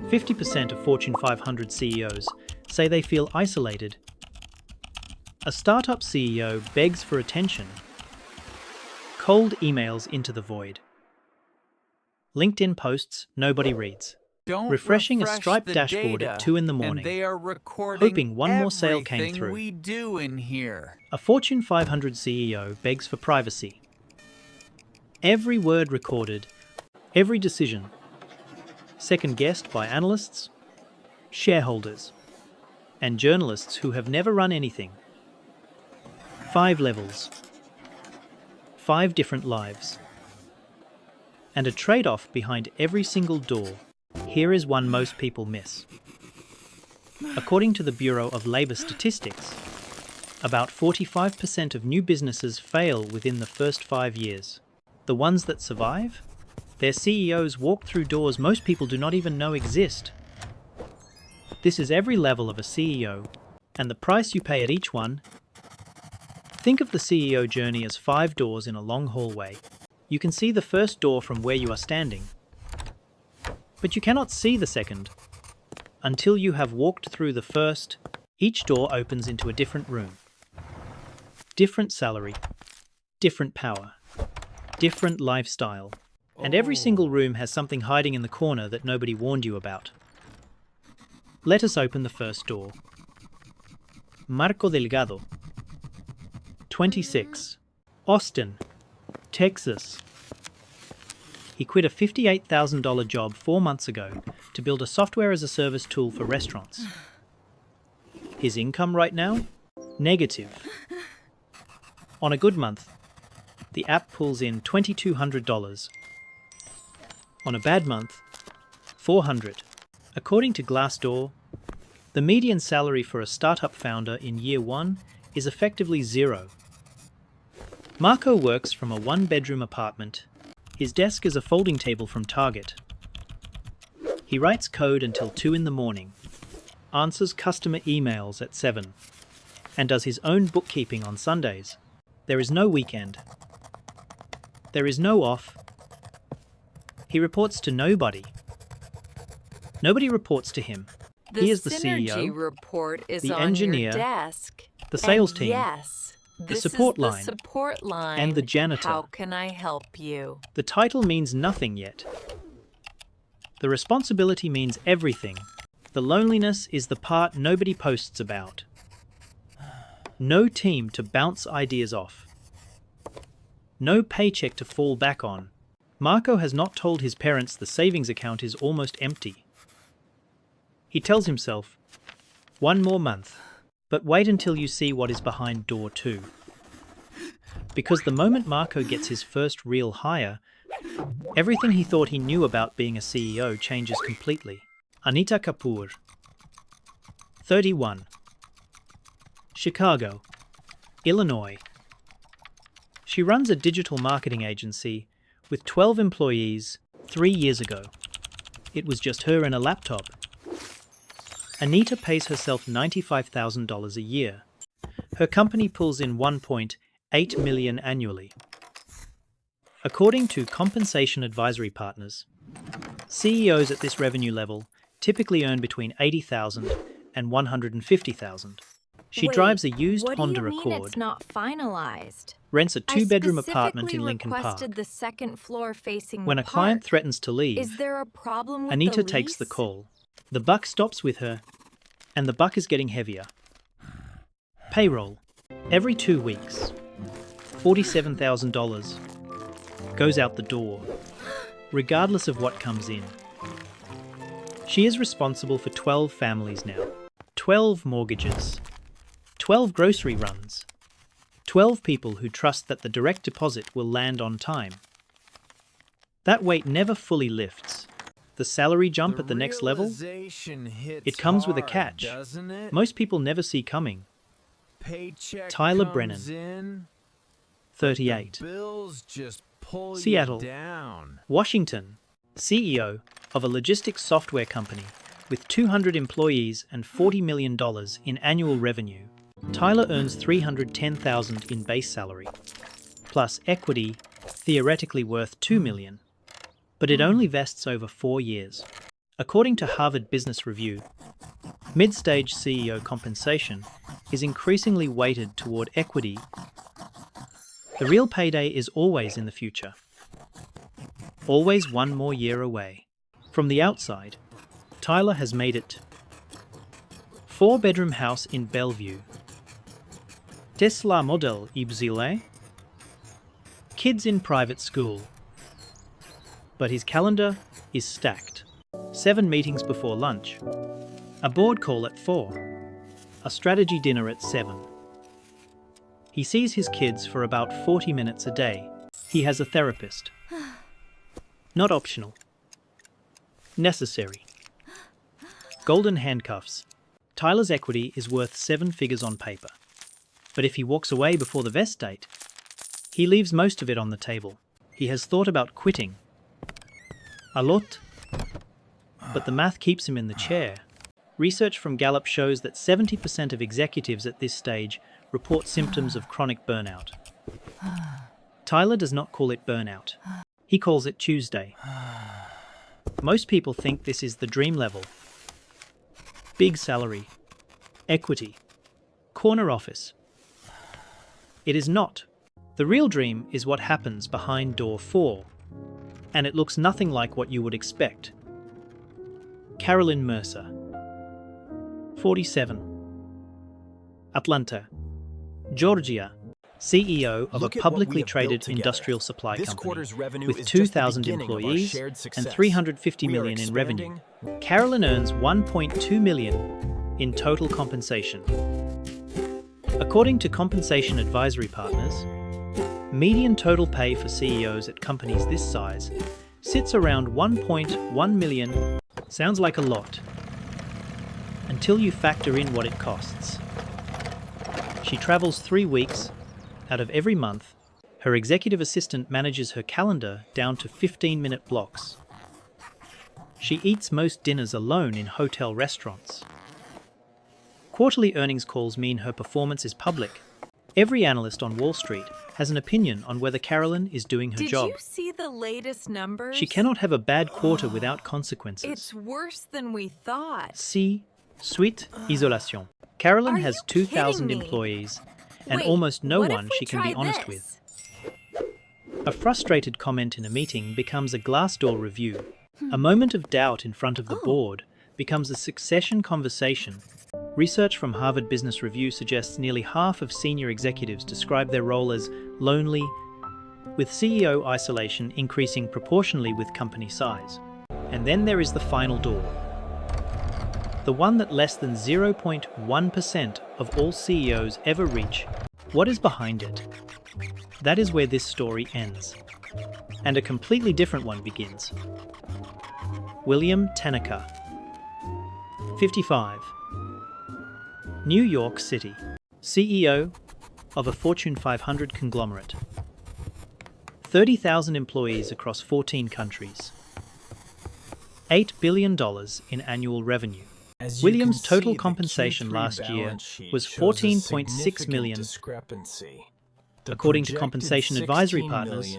50% of Fortune 500 CEOs say they feel isolated. A startup CEO begs for attention. Cold emails into the void. LinkedIn posts nobody reads. Refreshing a striped dashboard at 2 in the morning, hoping one more sale came through. We do in here. A Fortune 500 CEO begs for privacy. Every word recorded, every decision, second-guessed by analysts, shareholders, and journalists who have never run anything. 5 levels, 5 different lives, and a trade-off behind every single door. Here is one most people miss. According to the Bureau of Labor Statistics, about 45% of new businesses fail within the first 5 years. The ones that survive? Their CEOs walk through doors most people do not even know exist. This is every level of a CEO, and the price you pay at each one. Think of the CEO journey as 5 doors in a long hallway. You can see the first door from where you are standing, but you cannot see the second. Until you have walked through the first, each door opens into a different room. Different salary, different power, different lifestyle. And every single room has something hiding in the corner that nobody warned you about. Let us open the first door. Marco Delgado, 26, Austin, Texas. He quit a $58,000 job 4 months ago to build a software-as-a-service tool for restaurants. His income right now? Negative. On a good month, the app pulls in $2,200. On a bad month, $400. According to Glassdoor, the median salary for a startup founder in year 1 is effectively 0. Marco works from a 1-bedroom apartment. His desk is a folding table from Target. He writes code until 2 in the morning, answers customer emails at 7, and does his own bookkeeping on Sundays. There is no weekend. There is no off. He reports to nobody. Nobody reports to him. He is the CEO, report is the on engineer, your desk. the sales team, Yes, the support line, and the janitor. How can I help you? The title means nothing yet. The responsibility means everything. The loneliness is the part nobody posts about. No team to bounce ideas off. No paycheck to fall back on. Marco has not told his parents the savings account is almost empty. He tells himself, 1 more month, but wait until you see what is behind door 2. Because the moment Marco gets his first real hire, everything he thought he knew about being a CEO changes completely. Anita Kapoor, 31, Chicago, Illinois. She runs a digital marketing agency with 12 employees 3 years ago. It was just her and a laptop. Anita pays herself $95,000 a year. Her company pulls in $1.8 million annually. According to compensation advisory partners, CEOs at this revenue level typically earn between $80,000 and $150,000. She drives a used Honda Accord. What do you mean it's not finalized? Rents a 2-bedroom apartment in Lincoln Park. The second floor facing when a client threatens to leave, is there a problem with Anita the takes the lease? call. The buck stops with her, and the buck is getting heavier. Payroll. Every 2 weeks, $47,000 goes out the door, regardless of what comes in. She is responsible for 12 families now, 12 mortgages, 12 grocery runs, 12 people who trust that the direct deposit will land on time. That weight never fully lifts. The salary jump at the next level? It comes with a catch. Most people never see coming. Paycheck Tyler comes Brennan, in, 38. bills just pull Seattle, you down. Washington, CEO of a logistics software company with 200 employees and $40 million in annual revenue. Tyler earns $310,000 in base salary, plus equity theoretically worth $2 million, but it only vests over 4 years. According to Harvard Business Review, mid-stage CEO compensation is increasingly weighted toward equity. The real payday is always in the future. Always one more year away. From the outside, Tyler has made it. 4-bedroom house in Bellevue. Tesla Model Y. Kids in private school. But his calendar is stacked. 7 meetings before lunch. A board call at 4. A strategy dinner at 7. He sees his kids for about 40 minutes a day. He has a therapist. Not optional. Necessary. Golden handcuffs. Tyler's equity is worth 7 figures on paper. But if he walks away before the vest date, he leaves most of it on the table. He has thought about quitting. A lot. But the math keeps him in the chair. Research from Gallup shows that 70% of executives at this stage report symptoms of chronic burnout. Tyler does not call it burnout. He calls it Tuesday. Most people think this is the dream level. Big salary, equity, corner office. It is not. The real dream is what happens behind door 4, and it looks nothing like what you would expect. Carolyn Mercer, 47, Atlanta, Georgia, CEO of a publicly traded industrial supply company with 2,000 employees and $350 million in revenue. Carolyn earns $1.2 million in total compensation. According to Compensation Advisory Partners, median total pay for CEOs at companies this size sits around $1.1 million. Sounds like a lot, until you factor in what it costs. She travels 3 weeks out of every month. Her executive assistant manages her calendar down to 15-minute blocks. She eats most dinners alone in hotel restaurants. Quarterly earnings calls mean her performance is public. Every analyst on Wall Street has an opinion on whether Carolyn is doing her job. Did you see the latest numbers? She cannot have a bad quarter without consequences. It's worse than we thought. See, suite isolation. Carolyn Are has you 2,000 kidding me? employees and Wait, almost no what if one we she can be try honest this? with. A frustrated comment in a meeting becomes a Glassdoor review. A moment of doubt in front of the board becomes a succession conversation. Research from Harvard Business Review suggests nearly half of senior executives describe their role as lonely, with CEO isolation increasing proportionally with company size. And then there is the final door. The one that less than 0.1% of all CEOs ever reach. What is behind it? That is where this story ends. And a completely different one begins. William Tanaka, 55, New York City, CEO of a Fortune 500 conglomerate. 30,000 employees across 14 countries. $8 billion in annual revenue. William's total compensation last year was $14.6 million. According to Compensation Advisory Partners,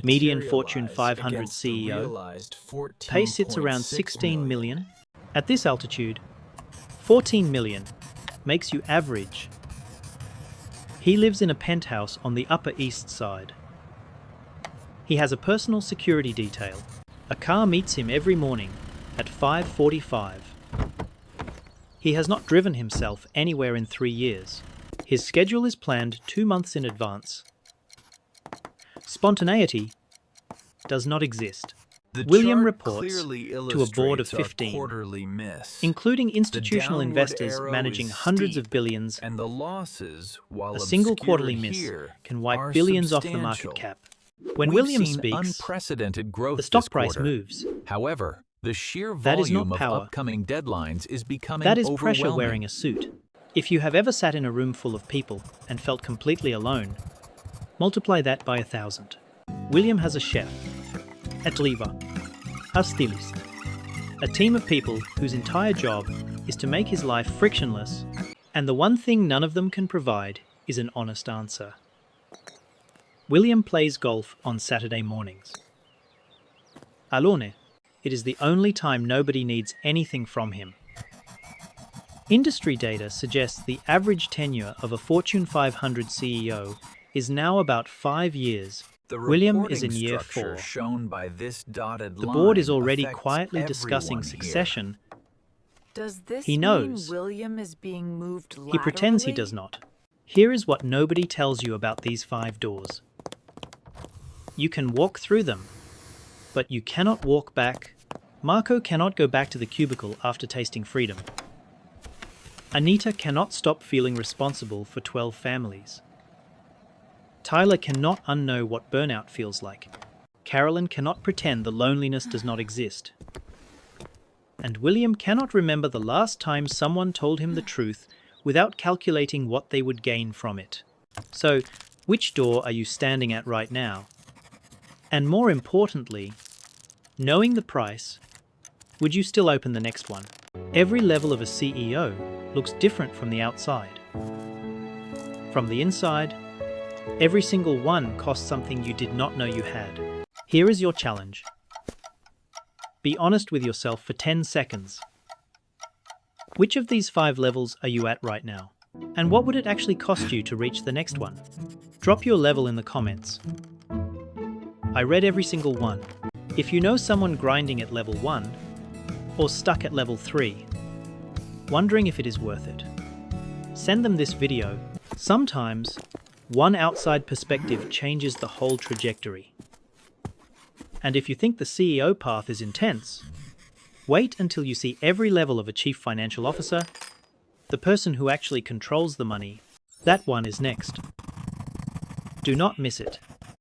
median Fortune 500 CEO pay sits around $16 million. At this altitude, $14 million makes you average. He lives in a penthouse on the Upper East Side. He has a personal security detail. A car meets him every morning at 5:45. He has not driven himself anywhere in 3 years. His schedule is planned 2 months in advance. Spontaneity does not exist. William reports to a board of 15, including institutional investors managing hundreds of billions. And the losses, while A single obscured quarterly miss here, can wipe are billions off the substantial. market cap. When We've William seen speaks, unprecedented growth the stock this price quarter. moves. However, the sheer That is not volume of power. upcoming deadlines is becoming That is overwhelming. pressure wearing a suit. If you have ever sat in a room full of people and felt completely alone, multiply that by 1,000. William has a chef, a lever, a stylist, a team of people whose entire job is to make his life frictionless, and the one thing none of them can provide is an honest answer. William plays golf on Saturday mornings. Alone, It is the only time nobody needs anything from him. Industry data suggests the average tenure of a Fortune 500 CEO is now about 5 years. The William is reporting in year structure 4. shown by this dotted The line board is already affects quietly discussing everyone here. succession. Does this He knows. mean William is being moved laterally? He pretends he does not. Here is what nobody tells you about these 5 doors. You can walk through them, but you cannot walk back. Marco cannot go back to the cubicle after tasting freedom. Anita cannot stop feeling responsible for 12 families. Tyler cannot unknow what burnout feels like. Carolyn cannot pretend the loneliness does not exist. And William cannot remember the last time someone told him the truth without calculating what they would gain from it. So, which door are you standing at right now? And more importantly, knowing the price, would you still open the next one? Every level of a CEO looks different from the outside. From the inside, every single one costs something you did not know you had. Here is your challenge. Be honest with yourself for 10 seconds. Which of these 5 levels are you at right now? And what would it actually cost you to reach the next one? Drop your level in the comments. I read every single one. If you know someone grinding at level 1, or stuck at level 3, wondering if it is worth it, send them this video. Sometimes, one outside perspective changes the whole trajectory. And if you think the CEO path is intense, wait until you see every level of a chief financial officer, the person who actually controls the money. That one is next. Do not miss it.